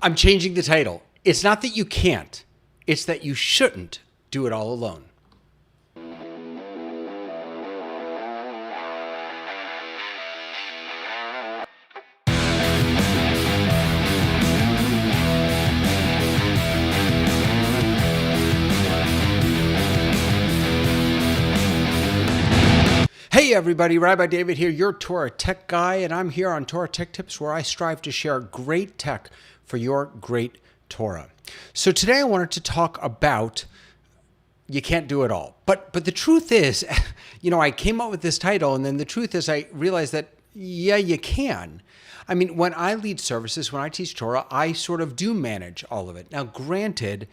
I'm changing the title. It's not that you can't, it's that you shouldn't do it all alone. Hey everybody, Rabbi David here, your Torah tech guy, and I'm here on Torah Tech Tips where I strive to share great tech for your great Torah. So today I wanted to talk about you can't do it all. But the truth is, I came up with this title, and then the truth is I realized that, yeah, you can. I mean, when I lead services, when I teach Torah, I sort of do manage all of it. Now, granted,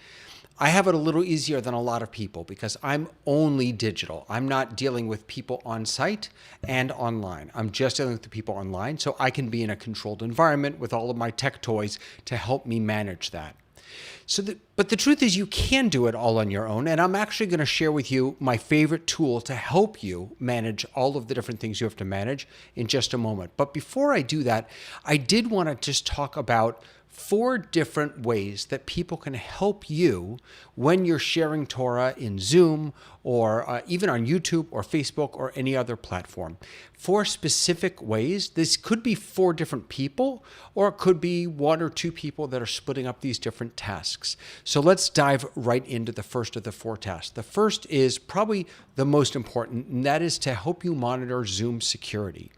I have it a little easier than a lot of people because I'm only digital. I'm not dealing with people on site and online. I'm just dealing with the people online, so I can be in a controlled environment with all of my tech toys to help me manage that. But the truth is you can do it all on your own, and I'm actually going to share with you my favorite tool to help you manage all of the different things you have to manage in just a moment. But before I do that, I did want to just talk about 4 different ways that people can help you when you're sharing Torah in Zoom or even on YouTube or Facebook or any other platform. 4 specific ways. This could be 4 different people, or it could be 1 or 2 people that are splitting up these different tasks. So let's dive right into the first of the 4 tasks. The first is probably the most important, and that is to help you monitor Zoom security.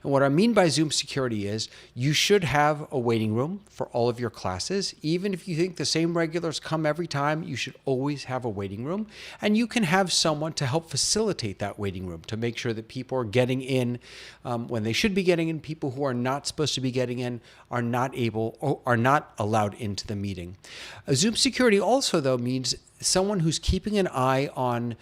And what I mean by Zoom security is you should have a waiting room for all of your classes. Even if you think the same regulars come every time, you should always have a waiting room. And you can have someone to help facilitate that waiting room to make sure that people are getting in when they should be getting in. People who are not supposed to be getting in are not able or are not allowed into the meeting. Zoom security also, though, means someone who's keeping an eye on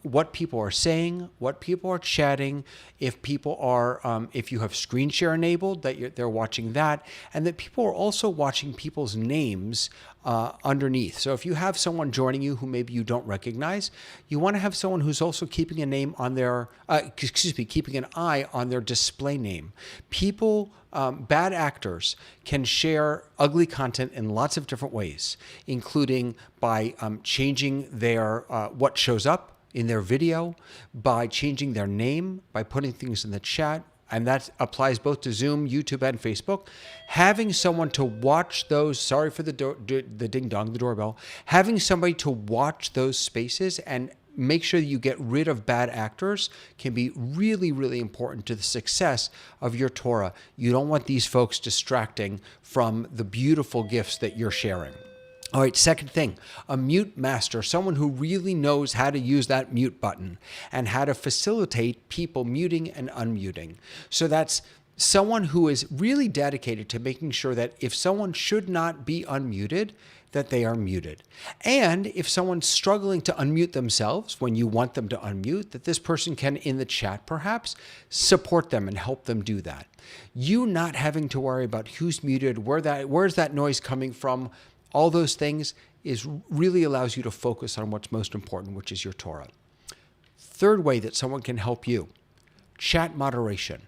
what people are saying, what people are chatting, if people are, if you have screen share enabled, that they're watching that, and that people are also watching people's names underneath. So if you have someone joining you who maybe you don't recognize, you want to have someone who's also keeping a name on their, keeping an eye on their display name. People, bad actors can share ugly content in lots of different ways, including by changing their what shows up in their video, by changing their name, by putting things in the chat, and that applies both to Zoom, YouTube, and Facebook. Having someone to watch those, sorry for the ding-dong, the doorbell, having somebody to watch those spaces and make sure that you get rid of bad actors can be really, really important to the success of your Torah. You don't want these folks distracting from the beautiful gifts that you're sharing. All right, second thing, a mute master, someone who really knows how to use that mute button and how to facilitate people muting and unmuting. So that's someone who is really dedicated to making sure that if someone should not be unmuted, that they are muted. And if someone's struggling to unmute themselves when you want them to unmute, that this person can, in the chat perhaps, support them and help them do that. You not having to worry about who's muted, where's that noise coming from, all those things is really allows you to focus on what's most important, which is your Torah. Third way that someone can help you, chat moderation.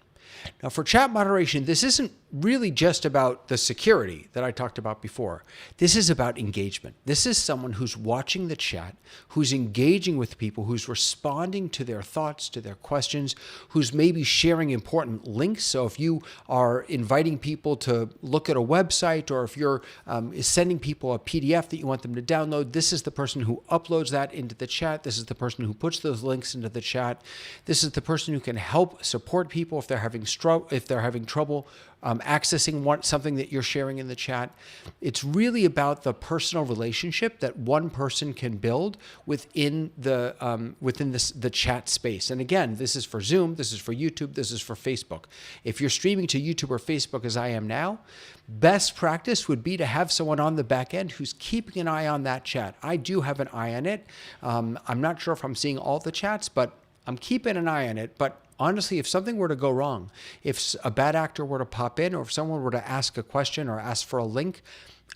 Now for chat moderation, this isn't really just about the security that I talked about before. This is about engagement. This is someone who's watching the chat, who's engaging with people, who's responding to their thoughts, to their questions, who's maybe sharing important links. So if you are inviting people to look at a website, or if you're sending people a PDF that you want them to download, this is the person who uploads that into the chat. This is the person who puts those links into the chat. This is the person who can help support people if they're having trouble accessing something that you're sharing in the chat. It's really about the personal relationship that one person can build within the chat space. And again, this is for Zoom, this is for YouTube, this is for Facebook. If you're streaming to YouTube or Facebook, as I am now, best practice would be to have someone on the back end who's keeping an eye on that chat. I do have an eye on it. I'm not sure if I'm seeing all the chats, but I'm keeping an eye on it. But honestly, if something were to go wrong, if a bad actor were to pop in, or if someone were to ask a question or ask for a link,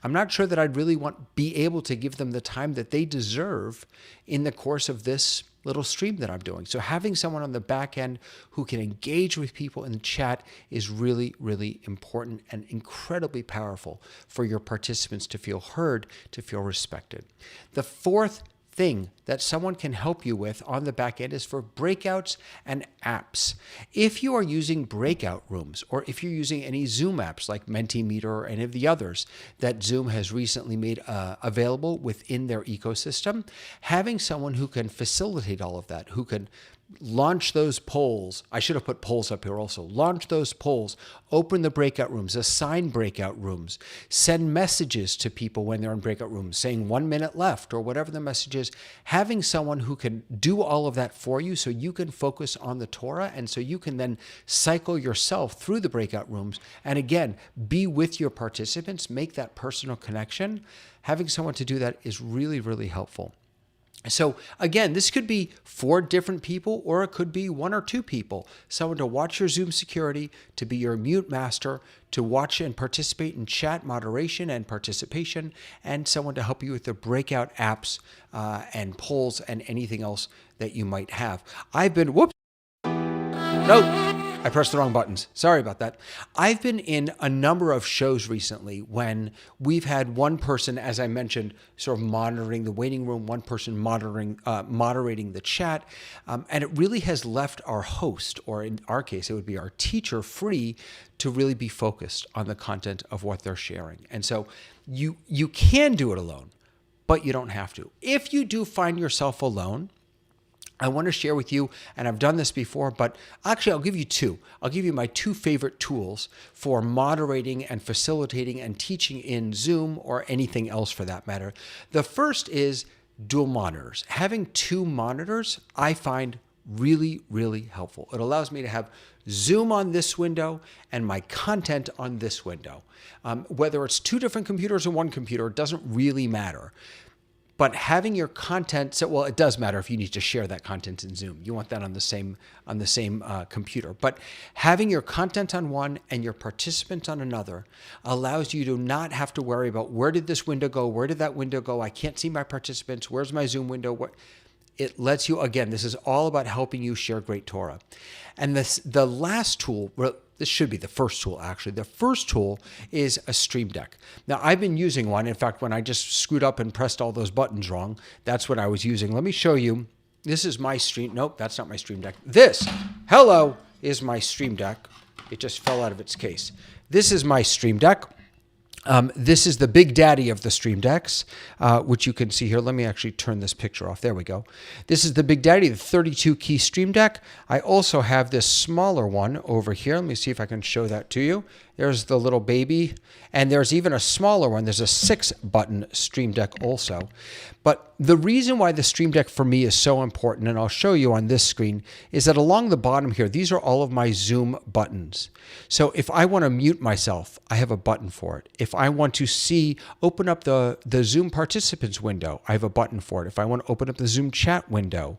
I'm not sure that I'd really be able to give them the time that they deserve in the course of this little stream that I'm doing. So having someone on the back end who can engage with people in the chat is really, really important and incredibly powerful for your participants to feel heard, to feel respected. The fourth thing that someone can help you with on the back end is for breakouts and apps. If you are using breakout rooms, or if you're using any Zoom apps like Mentimeter or any of the others that Zoom has recently made available within their ecosystem, having someone who can facilitate all of that, who can launch those polls. I should have put polls up here also. Launch those polls, open the breakout rooms, assign breakout rooms, send messages to people when they're in breakout rooms saying 1 minute left or whatever the message is. Having someone who can do all of that for you so you can focus on the Torah and so you can then cycle yourself through the breakout rooms and again, be with your participants, make that personal connection. Having someone to do that is really, really helpful. So again, this could be 4 different people, or it could be 1 or 2 people. Someone to watch your Zoom security, to be your mute master, to watch and participate in chat moderation and participation, and someone to help you with the breakout apps and polls and anything else that you might have. I pressed the wrong buttons. Sorry about that. I've been in a number of shows recently when we've had one person, as I mentioned, sort of monitoring the waiting room, one person moderating the chat, and it really has left our host, or in our case, it would be our teacher, free to really be focused on the content of what they're sharing. And so you can do it alone, but you don't have to. If you do find yourself alone, I want to share with you, and I've done this before, but actually I'll give you 2. I'll give you my 2 favorite tools for moderating and facilitating and teaching in Zoom or anything else for that matter. The first is dual monitors. Having 2 monitors, I find really, really helpful. It allows me to have Zoom on this window and my content on this window. Whether it's 2 different computers or 1 computer, it doesn't really matter. But having your content, well, it does matter if you need to share that content in Zoom. You want that on the same computer. But having your content on one and your participants on another allows you to not have to worry about where did this window go, where did that window go, I can't see my participants, where's my Zoom window. It lets you, again, this is all about helping you share great Torah. And the last tool, this should be the first tool, actually. The first tool is a Stream Deck. Now, I've been using one. In fact, when I just screwed up and pressed all those buttons wrong, that's what I was using. Let me show you. This is my Stream. Nope, that's not my Stream Deck. Hello, is my Stream Deck. It just fell out of its case. This is my Stream Deck. This is the big daddy of the Stream Decks, which you can see here. Let me actually turn this picture off. There we go. This is the big daddy, the 32-key Stream Deck. I also have this smaller one over here. Let me see if I can show that to you. There's the little baby. And there's even a smaller one. There's a 6-button Stream Deck also. But the reason why the Stream Deck for me is so important, and I'll show you on this screen, is that along the bottom here, these are all of my Zoom buttons. So if I want to mute myself, I have a button for it. If I want to open up the Zoom participants window, I have a button for it. If I want to open up the Zoom chat window,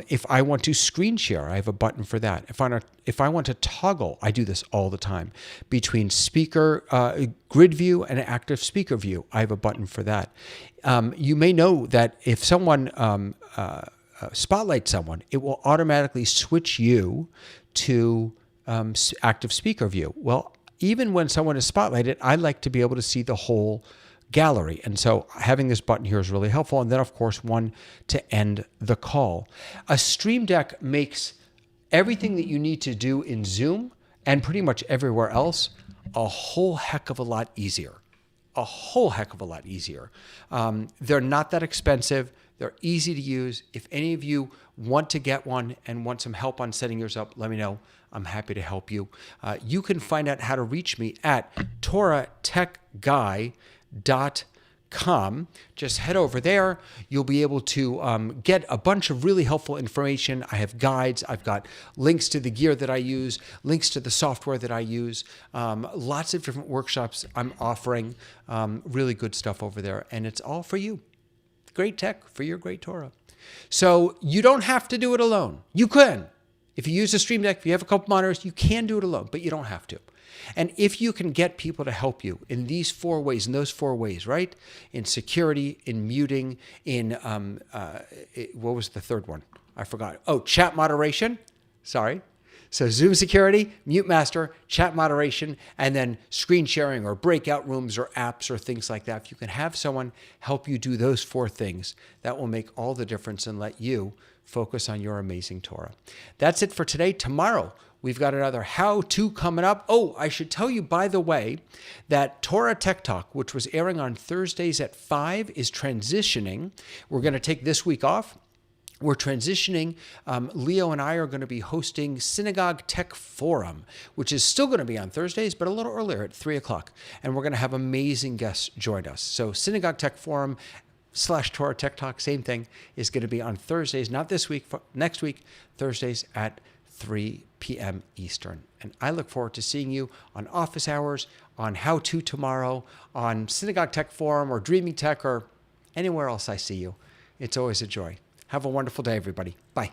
if I want to screen share, I have a button for that. If I want to toggle, I do this all the time, between speaker grid view and active speaker view, I have a button for that. You may know that if someone spotlights someone, it will automatically switch you to active speaker view. Well, even when someone is spotlighted, I like to be able to see the whole gallery. And so having this button here is really helpful. And then, of course, one to end the call. A Stream Deck makes everything that you need to do in Zoom and pretty much everywhere else a whole heck of a lot easier. A whole heck of a lot easier. They're not that expensive. They're easy to use. If any of you want to get one and want some help on setting yours up, let me know. I'm happy to help you. You can find out how to reach me at TorahTechGuy.com. Just head over there. You'll be able to get a bunch of really helpful information. I have guides. I've got links to the gear that I use, links to the software that I use, lots of different workshops I'm offering, really good stuff over there. And it's all for you. Great tech for your great Torah. So you don't have to do it alone. You can. If you use a Stream Deck, if you have a couple monitors, you can do it alone, but you don't have to. And if you can get people to help you in these 4 ways, in those 4 ways, right? In security, in muting, in, what was the third one? I forgot. Oh, chat moderation. Sorry. So Zoom security, mute master, chat moderation, and then screen sharing or breakout rooms or apps or things like that. If you can have someone help you do those 4 things, that will make all the difference and let you focus on your amazing Torah. That's it for today. Tomorrow, we've got another how-to coming up. Oh, I should tell you, by the way, that Torah Tech Talk, which was airing on Thursdays at 5, is transitioning. We're going to take this week off. We're transitioning. Leo and I are going to be hosting Synagogue Tech Forum, which is still going to be on Thursdays, but a little earlier at 3 o'clock. And we're going to have amazing guests join us. So Synagogue Tech Forum / Torah Tech Talk, same thing, is going to be on Thursdays, not this week, next week, Thursdays at 3 p.m. Eastern. And I look forward to seeing you on office hours, on How To tomorrow, on Synagogue Tech Forum or Dreaming Tech or anywhere else I see you. It's always a joy. Have a wonderful day, everybody. Bye.